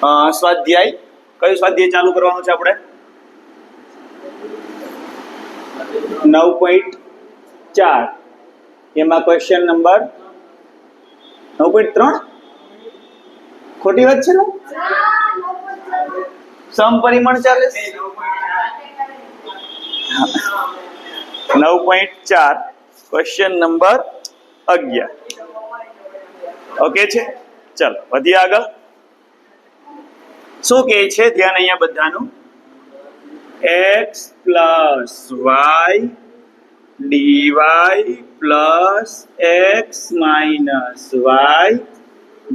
સ્વાધ્યાય કયું સ્વાધ્યાય ચાલુ કરવાનું છે આપણે? 9.4 એમાં ક્વેશ્ચન નંબર 9.3 ખોટી વાત છે ને? સમપરિમાણ ચાલે છે. 9.4 ક્વેશ્ચન નંબર 11 ઓકે છે. ચાલો વધીએ આગળ. શું કહે છે ધ્યાન અહીંયા બધાનું? x plus y dy plus x minus y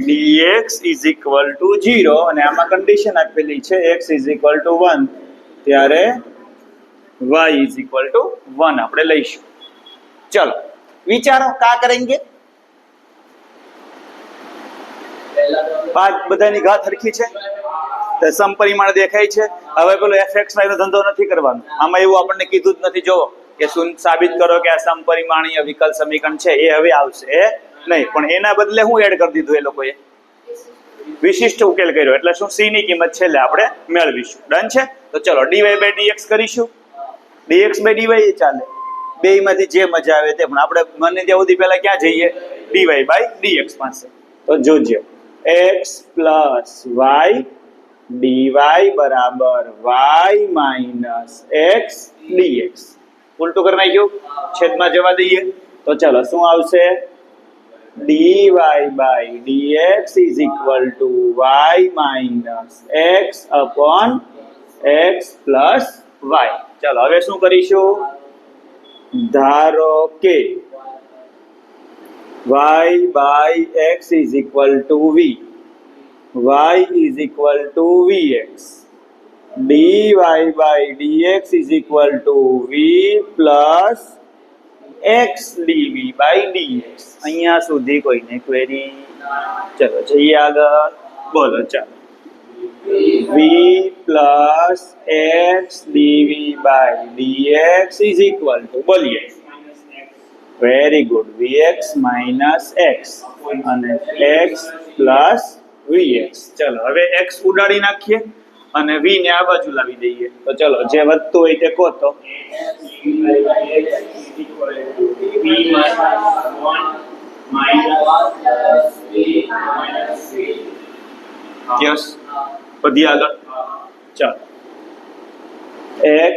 dx is equal to 0 અને આમાં કન્ડિશન આપેલી છે x ઇઝ ઇક્વલ ટુ 1 ત્યારે y ઇઝ ઇક્વલ ટુ 1 આપણે લઈશું. ચલો વિચારો કા કરેંગે? બધાની ઘાત સરખી છે, સમપરિમાણ દેખાય છે. હવે પેલો fx y નો ધંધો નથી કરવાનો. આમાં એવું આપણને કીધું જ નથી જો કે શું સાબિત કરો કે આ સમપરિમાણીય વિકલ સમીકરણ છે. એ હવે આવશે નહીં, પણ એના બદલે હું એડ કરી દીધું એ લોકોએ વિશિષ્ટ ઉકેલ કર્યો. એટલે શું c ની કિંમત છેલ્લે આપણે મેળવીશું. ડન છે? તો ચલો dy by dx કરીશું. dx by dy એ ચાલે, બેયમાંથી જે મજા આવે તે. પણ આપણે મને ત્યાં સુધી પહેલા ક્યાં જઈએ? dy by dx પાસે. તો જોજો x પ્લસ y dy બરાબર y માઇનસ x dx. ઉલટું કરી નાખ્યું, છેદમાં જવા દઈએ. તો ચલો શું આવશે? dy by dx is equal to y minus x upon x plus y. ચલો હવે શું કરીશું? ધારો કે y by x is equal to v, y is equal to vx, dy by dx is equal to v plus x dv by dx. અહીંયા સુધી કોઈને query? ચલો જઈએ આગળ. બોલો ચાલો. v plus x dv by dx is equal to, બોલીએ. Very good. vx minus x અને x plus vx. ચલો હવે x ઉડાડી નાખીએ અને v ને આ બાજુ લાવી દઈએ. તો ચલો જે વધતું હોય તે કહો તો. યસ વધી આગળ. ચાલો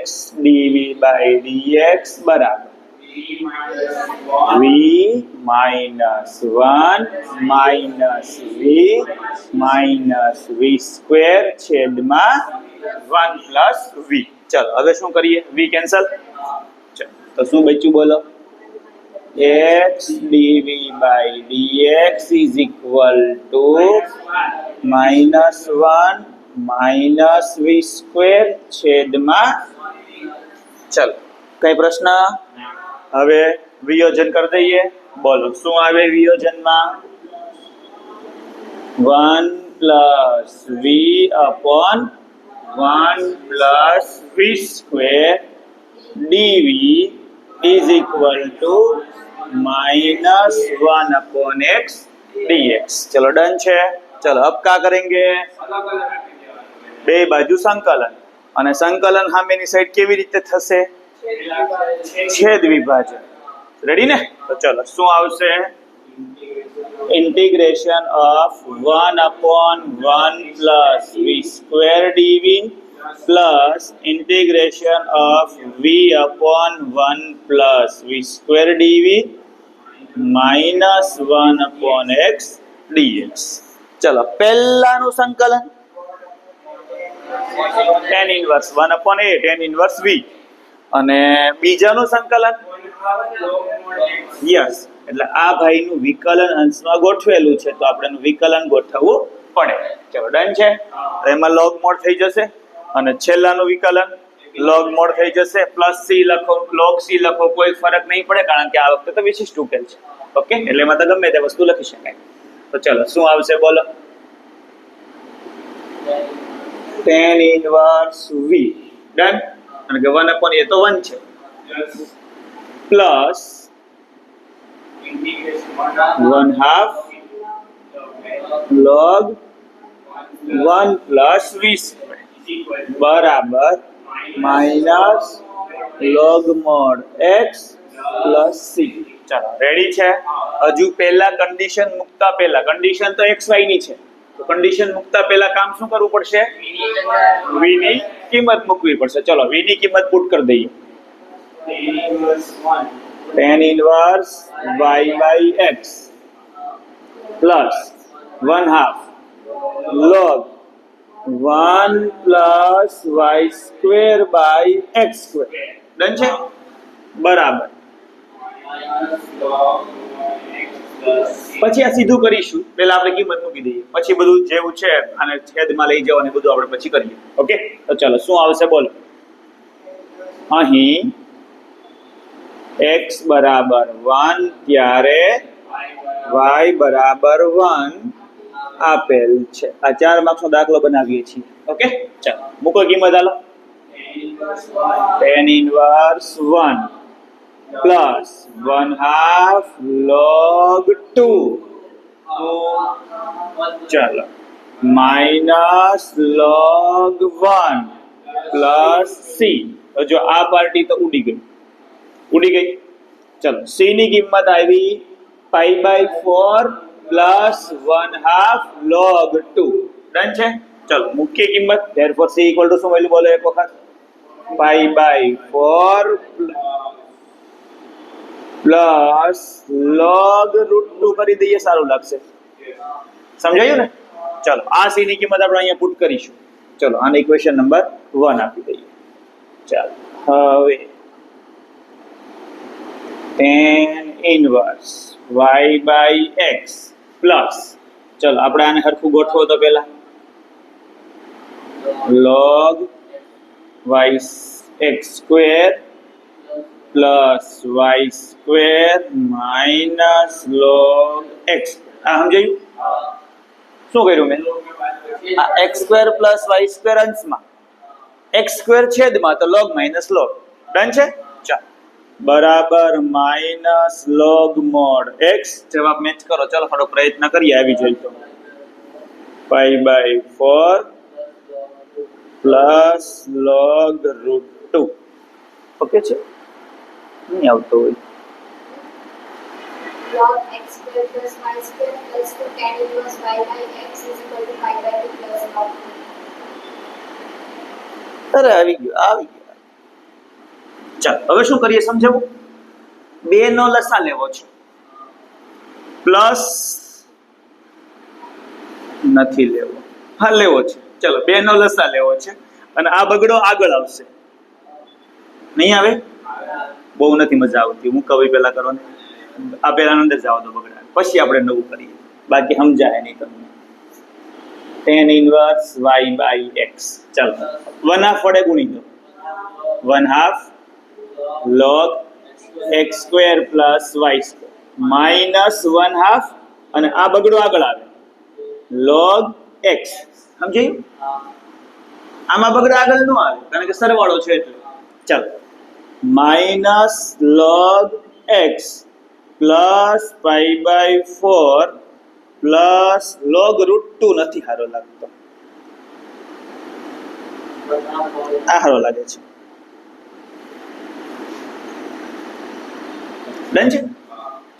x dv by dx બરાબર v minus 1 minus v minus v square છેદમાં 1 plus v. ચલો હવે શું કરીએ? v cancel. તો શું બચ્યું બોલો? x dv by dx is equal to minus 1 minus v square છેદમાં. ચલો કઈ પ્રશ્ન? હવે વિયોજન કરી દઈએ. બોલો શું આવે વિયોજનમાં? 1 plus v upon 1 plus v square dv is equal to minus 1 upon x dx. ચલો ડન છે. ચલો अब क्या करेंगे? બે બાજુ સંકલન, અને સંકલન સામેની સાઈડ કેવી રીતે થશે? છેદ વિભાજન. રેડી ને? તો ચલો શું આવશે? Integration of 1 upon 1 plus v square dv plus integration of v upon 1 plus v square dv minus 1 upon x dx. ચલો પહેલાનું સંકલન tan inverse 1 upon a tan inverse v, અને બીજાનું સંકલન યસ એટલે આ ભાઈનું વિકલન અંશમાં ગોઠવેલું છે તો આપણે વિકલન ગોઠવવું પડે. ચલો ડન છે. એમાં log મોડ થઈ જશે અને છેલ્લાનું વિકલન log મોડ થઈ જશે. પ્લસ c લખો, log c લખો, કોઈ ફરક નહીં પડે કારણ કે આ વખતે તો વિશિષ્ટ ઉકેલ છે. ઓકે, એટલે એમાં તો ગમે તે વસ્તુ લખી શકાય. તો ચલો શું આવશે બોલો? tan inverse v. ડન. અને કે 1 upon a તો 1 છે plus 1/2 log 1 plus v square બરાબર minus log mod x plus c. ચાલો રેડી છે. હજુ પહેલા કન્ડિશન મૂકતા પહેલા, કન્ડિશન તો x y ની છે, તો કન્ડિશન મૂકતા પહેલા કામ શું કરવું પડશે? v ની કિંમત મૂકવી પડશે. ચલો v ની કિંમત પુટ કરી દઈએ. tan inverse y by x plus 1/2 log 1 plus y square by x square. Done છે બરાબર. પછી આ સીધું કરીશું, પહેલા આપણે કિંમત મૂકી દઈએ, પછી બધું જેવું છે અને છેદમાં લઈ જાવ અને બધું આપણે પછી કરીએ. ઓકે, તો ચાલો શું આવશે બોલો. અહીં x બરાબર 1 ત્યારે y બરાબર 1 આપેલ છે. આ 4 માર્ક્સનો દાખલો બનાવીએ છીએ. ઓકે, ચાલો મૂકો કિંમત. હાલો tan inverse 1 plus 1/2 log 2 ચાલો minus log 1 plus c. તો જો આ પાર્ટી તો ઉડી ગઈ. ચલો c ની કિંમત આવી π/4 plus 1/2 log 2. ડન છે. ચલો મુખ્ય કિંમત, therefore c equal to શું વેલ્યુ બોલો એક વખત? π/4 પ્લસ log √2 કરી દઈએ, સારું લાગશે. સમજાયું ને? ચલો આ c ની કિંમત આપણે અહીંયા પુટ કરીશું. ચલો આને ઇક્વેશન નંબર 1 આપી દઈએ. ચાલો હવે tan inverse y by x plus, ચલો આપણે આને હરખું ગોઠવો તો પહેલા log y x square plus y square minus log x. આ સમજાયું? શું કર્યું મેં? આ x square plus y square અંશમાં, x square છેદમાં, તો log માઇનસ log. ડન છે. ચાલો બરાબર માઇનસ log mod x. જવાબ મેચ કરો. ચાલો થોડો પ્રયત્ન કરીએ, આવી જાય તો π/4 પ્લસ log √2. ઓકે છે? નહીં આવતો હોય. log x square plus y square plus 2 tan inverse y by x is equal to π/2 plus log 2. અરે આવી ગયું. ચાલો હવે શું કરીએ સમજાવું. 2 નો લસા લેવો છે, પ્લસ નથી લેવો, હા લેવો છે. ચલો 2 નો લસા લેવો છે અને આ બગડો આગળ આવશે. નહીં આવે? બહુ નથી મજા આવતી. હું કવિ પહેલા કરો ને, આ પહેલા અંદર જાવ તો બગડા, પછી આપણે નવું કરીએ, બાકી સમજાય નહીં તમને. tan inverse y by x. ચાલો 1/2 વડે ગુણી દો. 1/2 log x square plus y square minus 1/2 અને આ બગડો આગળ આવે log x. સમજાયું? આમાં બગડો આગળ ન આવે કારણ કે સરવાળો છે એટલે. ચાલો minus log x plus π/4 plus log √2 નથી સારો લાગતો, આ સારો લાગે છે. ડન છે.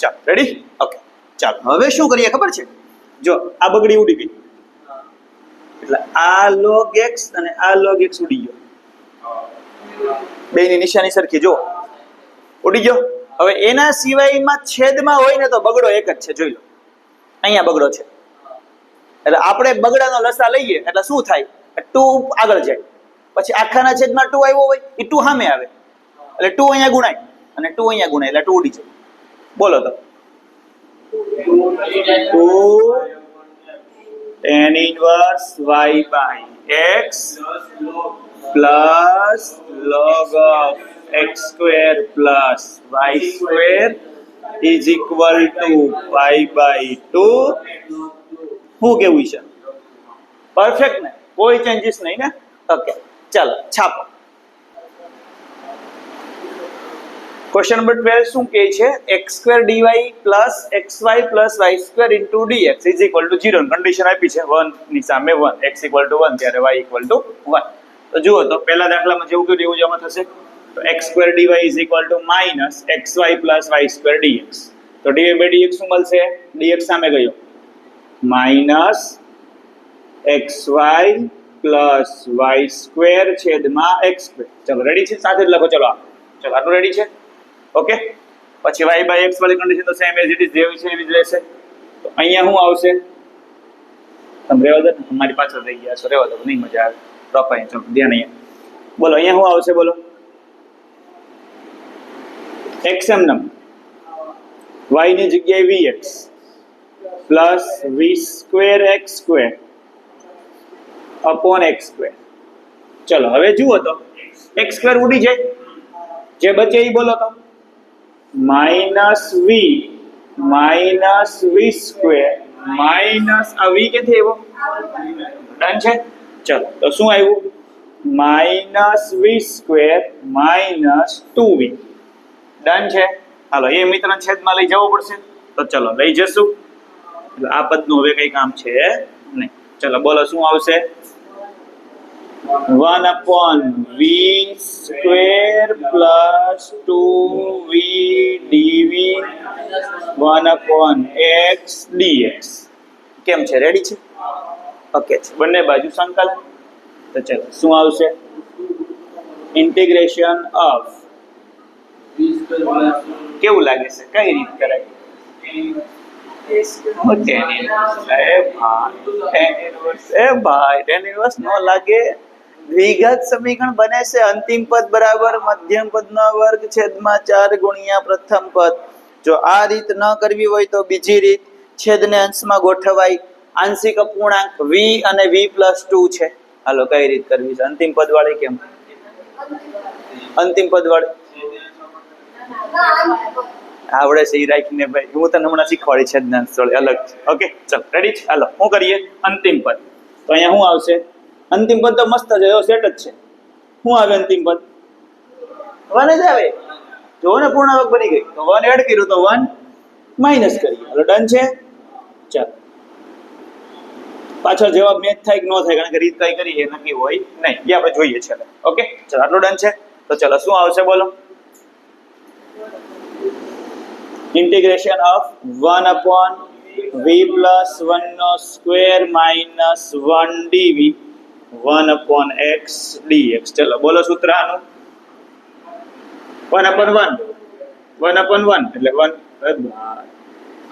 ચાલો રેડી? ઓકે ચાલો હવે શું કરીએ ખબર છે? જો આ બગડી ઉડી ગઈ એટલે આ log x અને આ log x ઉડી ગયો. બેની નિશાની સરખી, જો ઉડી ગયો. હવે એના સિવાયમાં છેદમાં હોય ને તો બગડો એક જ છે. જોઈ લો અહીંયા બગડો છે એટલે આપણે બગડાનો લસા લઈએ એટલે શું થાય? 2 આગળ જાય, પછી આખાના છેદમાં 2 આવ્યો હોય એ 2 સામે આવે એટલે 2 અહીંયા ગુણાય અને 2 અહીંયા ગુણાય એટલે 2 ઉડી જાય. બોલો તો 2 tan inverse y by x plus log of x square plus y square is equal to π/2. શું કેવું છે? પરફેક્ટ ને? કોઈ ચેન્જીસ નહીં ને? ઓકે ચાલો છાપો. ક્વેશ્ચન નંબર 12 શું કહે છે x² dy xy y² dx is equal to 0 condition આપી છે 1 ની સામે 1 x ઇક્વલ ટુ 1 ત્યારે y ઇક્વલ ટુ 1. તો જુઓ તો પહેલા દાખલામાં જેવું કર્યું એવું જ આમાં થશે. તો x² dy is equal two -xy y² dx. તો dy by dx શું મળશે? dx સામે ગયો -xy y² છેદમાં x². ચલો રેડી છે? સાથે જ લખો. ચલો આટલું રેડી છે? ઓકે. પછી y by x વાળી કન્ડિશન તો સેમ એઝ ઇટ ઇઝ જેવી છે એવી જ રહેશે. તો અહીંયા શું આવશે? તમે રહેવા દો ને, અમારી પાછળ રહી ગયા છો, રહેવા દો, નહીં મજા આવે. પ્રોપર ચલો ધ્યાન અહીંયા બોલો. અહીંયા શું આવશે? બોલો. x એમનેમ y ની જગ્યાએ vx plus v²x² upon x². ચલો હવે જુઓ તો x² ઉડી જાય, જે બચે એ બોલો તો -v -v² માઇનસ આ v ક્યાંથી આવ્યો? ડન છે. ચલો તો શું આવ્યું? -v² -2v. ડન છે. હાલો એ મિત્રને છેદમાં લઈ જવો પડશે. તો ચલો લઈ જશું. એટલે આ પદનું હવે કઈ કામ છે નહીં. ચલો બોલો શું આવશે? 1/v² plus 2v dv 1/x dx. કેમ છે? રેડી છે? ઓકે છે. બંને બાજુ સંકલન. તો ચલો શું આવશે? ઇન્ટિગ્રેશન ઓફ કેવું લાગે છે? કઈ રીત કરાય? tan inverse નો લાગે. દ્વિઘાત સમીકરણ બને છે અંતિમ પદ બરાબર મધ્યમ પદનો વર્ગ છેદમાં 4 ગુણ્યા પ્રથમ પદ. જો આ રીત ન કરવી હોય તો બીજી રીત, છેદને અંશમાં ગોઠવાય. આંશિક અપૂર્ણાંક v અને v+2 છે. હાલો કઈ રીત કરવી છે? અંતિમ પદ વાળી. કેમ અંતિમ પદ વાળી? આવડે છે એ રાખીને ભાઈ, હું તને હમણાં શીખવાડી છે અલગ. ઓકે ચલ રેડી છે? હાલો શું કરીએ? અંતિમ પદ. તો અહીંયા શું આવશે? અંતિમ પદ તો મસ્ત છે, એવો સેટ જ છે. શું આવે અંતિમ પદ? 1 જ આવે. જો ને પૂર્ણાંક બની ગઈ તો 1 એડ કર્યું તો 1 માઇનસ કરીએ. હાલો ડન છે. ચાલ પાછળ જવાબ મેચ થાય કે ન થાય, કારણ કે રીત કઈ કરી એ નક્કી હોય નહીં, એ આપણે જોઈએ છે. ઓકે ચાલો આટલું ડન છે. તો ચલો શું આવશે બોલો? Integration of 1/v+1² -1 dv 1/x dx. ચલો બોલો સૂત્ર આનું. 1/1 એટલે 1.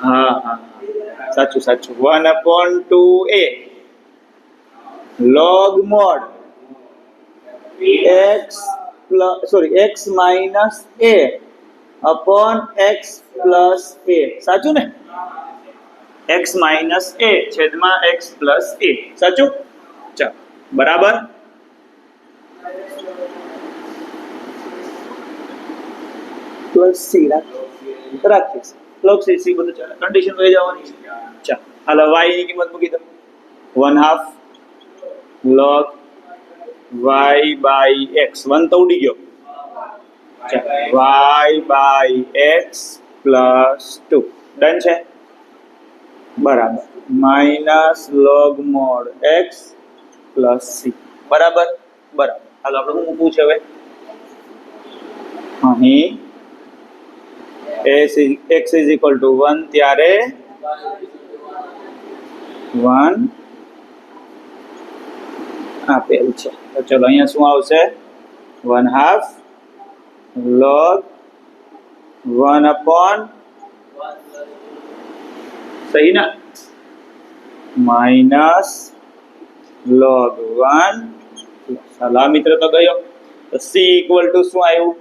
હા સાચું 1/2a log mod x minus a upon x plus a. સાચું ને? x minus a છેદમાં x plus a. સાચું? ચાલો બરાબર. પ્લસ સી રાખીશ. log c બધું ચાલે. કન્ડિશન લઈ જવાની છે. ચાલો હાલો y ની કિંમત મૂકી દો. 1/2 log y by x. 1 તો ઉડી ગયો. y by x plus 2. Done છે? બરાબર. Minus log mod x plus c. બરાબર. હાલો આપણે શું મૂકવું છે હવે? અહીં x is equal to 1 ત્યારે 1 આપેલ છે. તો ચલો અહીંયા શું આવશે? 1/2 log 1/, સહી ના? Minus log 1. સલાહ મિત્ર તો ગયો. તો c ઇક્વલ ટુ શું આવ્યું?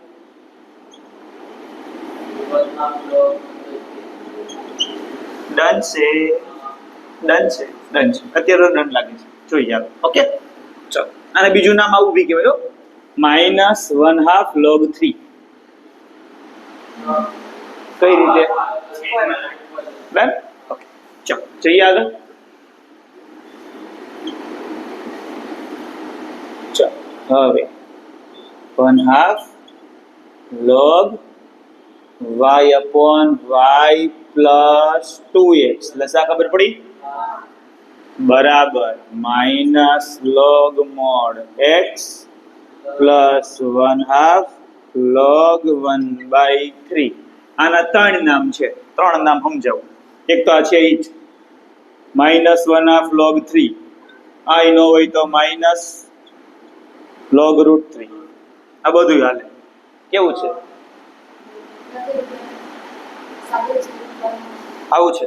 ડન છે. અત્યારે ડન લાગે છે. જોઈએ આવે. ઓકે ચલો અને બીજું નામ આવું બી કહેવાય -1/2 log 3. કઈ રીતે? ડન. ઓકે ચલો જઈએ આગળ. ચલો હવે 1/2 log y upon y plus 2x લસા ખબર પડી બરાબર minus log mod x plus 1/2 log 1/3 આના ત્રણ નામ છે ત્રણ નામ સમજાવું એક તો આ છે ઈ જ માઇનસ 1/2 log 3 આ ઈ નો હોય તો માઇનસ log રૂટ 3 આ બધું હાલે કેવું છે આવું છે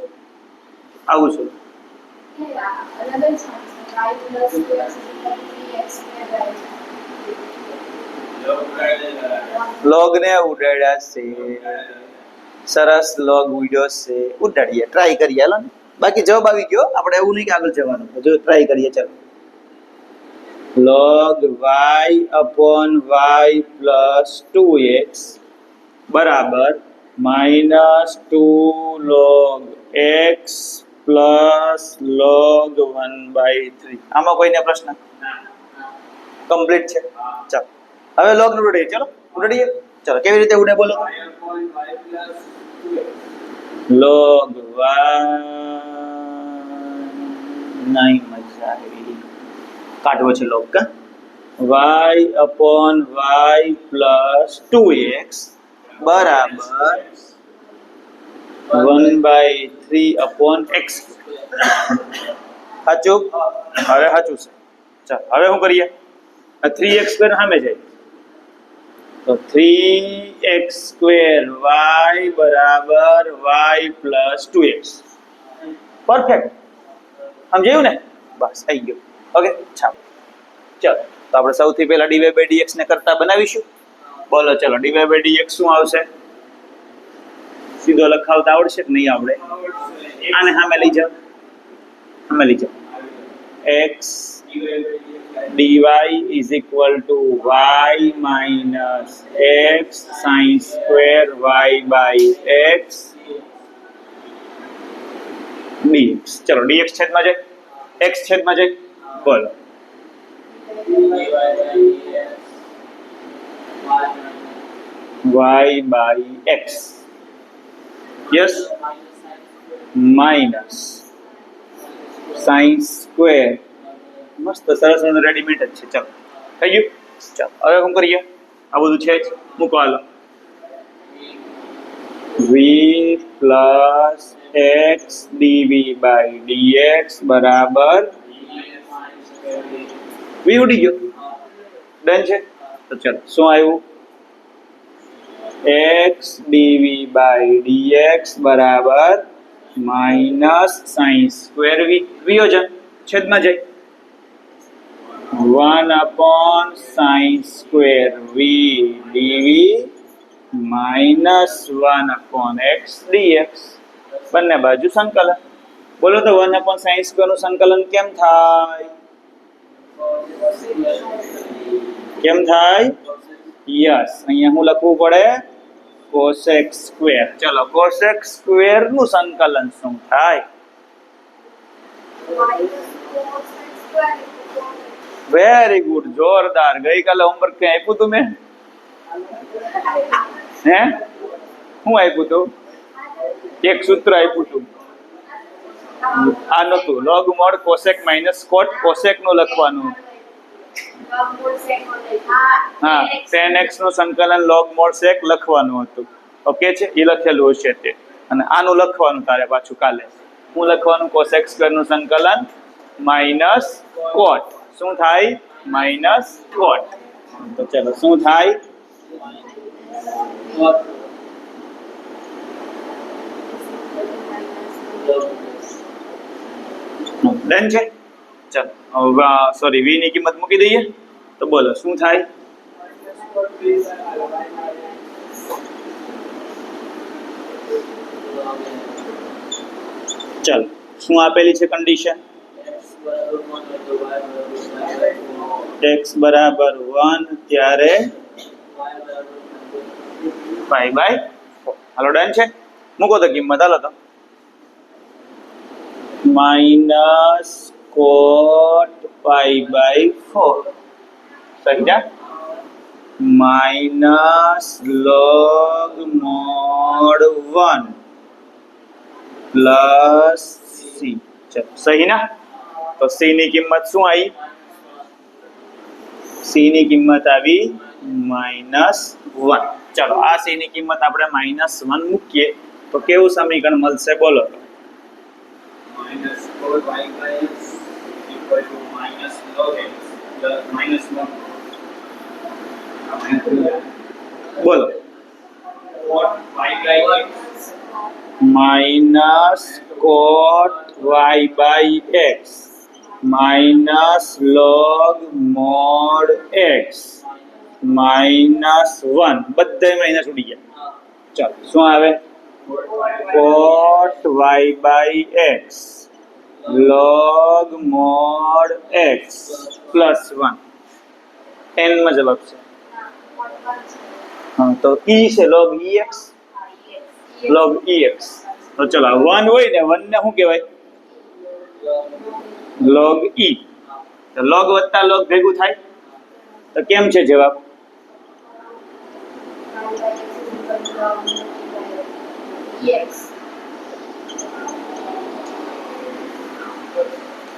આવું છે લોગ ને ઉડાડ્યા છે સરસ લોગ ઉડ્યો છે ઉડાડીએ ટ્રાય કરીએ હાલો ને બાકી જવાબ આવી ગયો આપણે એવું નહીં કે આગળ જવાનું જો ટ્રાય કરીએ ચાલો log y upon y plus 2x બરાબર minus 2 log x plus log 1/3 આમાં કોઈને પ્રશ્ન કમ્પ્લીટ છે ચાલો હવે log નું ઉડાડીએ ચાલો ઉડાડીએ ચાલો કેવી રીતે ઉડે બોલો log y નહીં મજા આવી કાઢવો છે log કા y upon y plus 2x બરાબર 1/3 upon x સાચું હવે સાચું છે ચાલ હવે શું કરીએ આ 3x સ્ક્વેર સામે જાય તો 3x સ્ક્વેર y બરાબર y plus 2x પરફેક્ટ સમજાયું ને બસ આવી ગયું ઓકે ચાલો ચાલો તો આપણે સૌથી પહેલા dy/dx ને કરતા બનાવીશું બોલો ચલો dy/dx શું આવશે સીધો લખાવતા આવડશે કે નહીં આવડે આને સામે લઈ જાઓ સામે લઈ જાઓ x dy is equal to y minus x sin square y by x dx ચલો dx છેદમાં જાય x છેદમાં જાય બોલો y by x yes minus sin square મસ્ત સરસ રેડીમેડ જ છે ચાલો થઈ ગયું ચાલો હવે શું કરીએ આ બધું છે જ મૂકો હાલો v plus x dv by dx બરાબર v ઉડી ગયો ડન છે તો ચાલો શું આવ્યું x dv by dx બરાબર માઇનસ sin સ્ક્વેર v વિયોજન છેદમાં જાય 1 upon sin square v dv minus 1 upon x dx બંને બાજુ સંકલન બોલો તો 1 upon sin square નું સંકલન કેમ થાય યસ અહીંયા હું લખવું પડે cosec square ચલો cosec square નું સંકલન શું થાય વેરી ગુડ જોરદાર ગઈકાલે હોમવર્ક કે આપ્યું તું મેં હે શું આપ્યું તું એક સૂત્ર આપ્યું તું આ નતું log mod cosec minus cot cosec નું લખવાનું હા tan x નું સંકલન log mod sec લખવાનું હતું ઓકે છે એ લખેલું હશે તે અને આનું લખવાનું તારે પાછું કાલે હું લખવાનું cosec square નું સંકલન minus cot શું થાય માઇનસ cot તો ચલો શું થાય ડન છે ચલો સોરી v ની કિંમત મૂકી દઈએ તો બોલો શું થાય ચલો શું આપેલી છે કન્ડિશન x બરાબર 1 ત્યારે પાઈ બાય 4 હાલો ડન છે મૂકો તો કિંમત હાલો તો માઇનસ કોટ પાઈ બાય 4 સહી જા minus log mode 1 plus C. ચલો સહી ના? તો સી ની કિંમત શું આવી? સી ની કિંમત આવી -1. ચલો આ સી ની કિંમત આપણે -1 મૂકીએ તો કેવું સમીકરણ મળશે બોલો? બોલો. Minus cot y by x minus log mod x -1. બધા માઇનસ ઉડી ગયા. ચાલો શું આવે? Cot y by x log mod x +1. n માં જવાબ છે. હા તો e છે log ex log ex. તો ચલો 1 હોય ને 1 ને શું કહેવાય? log e. તો log વત્તા log ભેગું થાય તો કેમ છે જવાબ?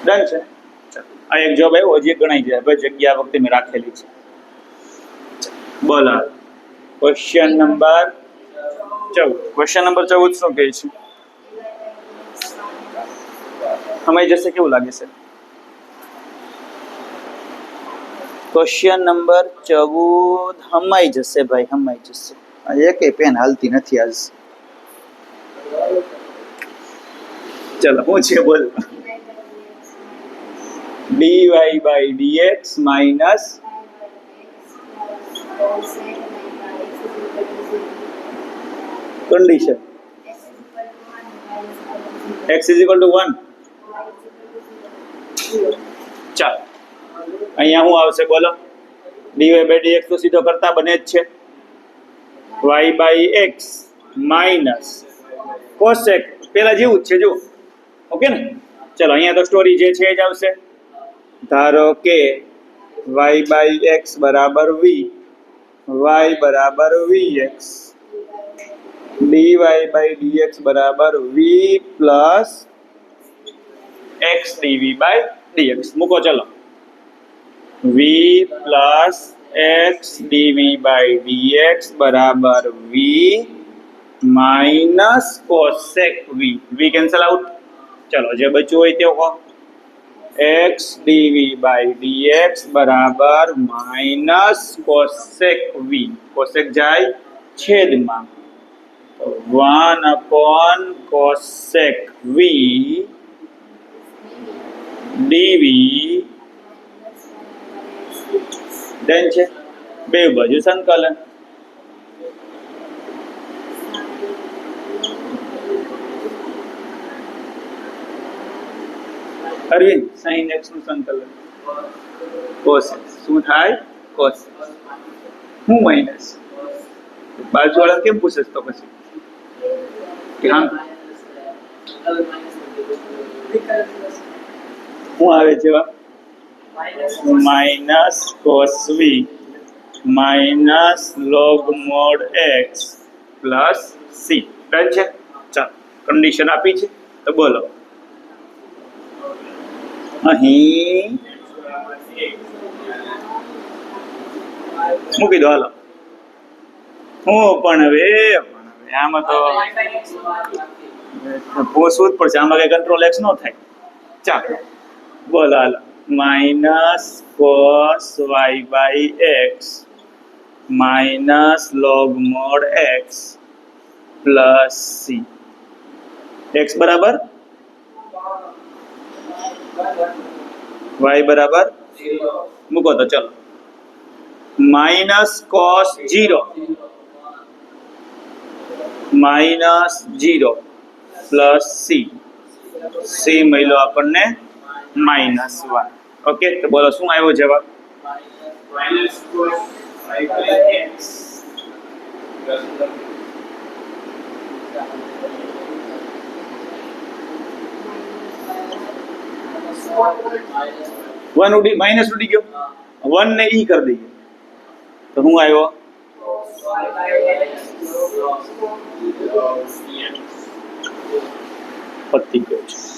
ડન છે. આ એક જવાબ આવ્યો, હજી એક ગણાઈ જાય. ભાઈ જગ્યા આ વખતે મેં રાખેલી છે. બોલો ક્વેશ્ચન નંબર 14. ક્વેશ્ચન નંબર 14 શું કહે છે? સમય જશે કેવું લાગે છે? ક્વેશ્ચન નંબર 14 હમાઈ જશે ભાઈ, હમાઈ જશે. આ એકેય પેન હાલતી નથી આજ. ચલો હું છે બોલ. dy by dx minus condition x is equal to 1. ચાલો અહીંયા શું આવશે બોલો? dy by dx તો સીધો કરતા બને જ છે. y by x minus cosec પેલા જેવું જ છે જો. ઓકે ને? ચલો અહીંયા તો સ્ટોરી જે છે એ જ આવશે. ધારો કે y by x બરાબર v, y બરાબર vx, dy by dx બરાબર v plus x dv by dx. મૂકો ચલો. v plus x dv by dx બરાબર v minus cosec v. v cancel out. ચલો જે બચ્યું હોય તે કહો. x dv by dx બરાબર માઇનસ cosec v. cosec જાય છેદમાં 1 cosec v dv. ડન છે. બે બાજુ સંકલન. અરવિંદ sin x નું સંકલન cos x શું થાય? cos x. હું માઇનસ બાજુવાળા કેમ પૂછે તો પછી કે હા શું આવે જવાબ? Minus cos v minus log mod x plus c. Done છે. ચાલો કન્ડિશન આપી છે તો બોલો. અહીં મૂકી દો હાલો. હું પણ હવે આમાં તો પૂછવું જ પડશે. આમાં કઈ કંટ્રોલ એક્સ નો થાય. ચાલો બોલો હાલો. Minus cos y by x minus log mod x plus c. X બરાબર y બરાબર મૂકો તો ચલો. Minus cos 0 minus 0 plus c. C મળ્યો આપણને -1. ઓકે તો બોલો શું આવ્યો જવાબ? minus cos y by x one ઉડી માઇનસ ઉડી ગયો. 1 ને ઈ કરી દઈએ. તો શું આવ્યો? પતી ગયો છે.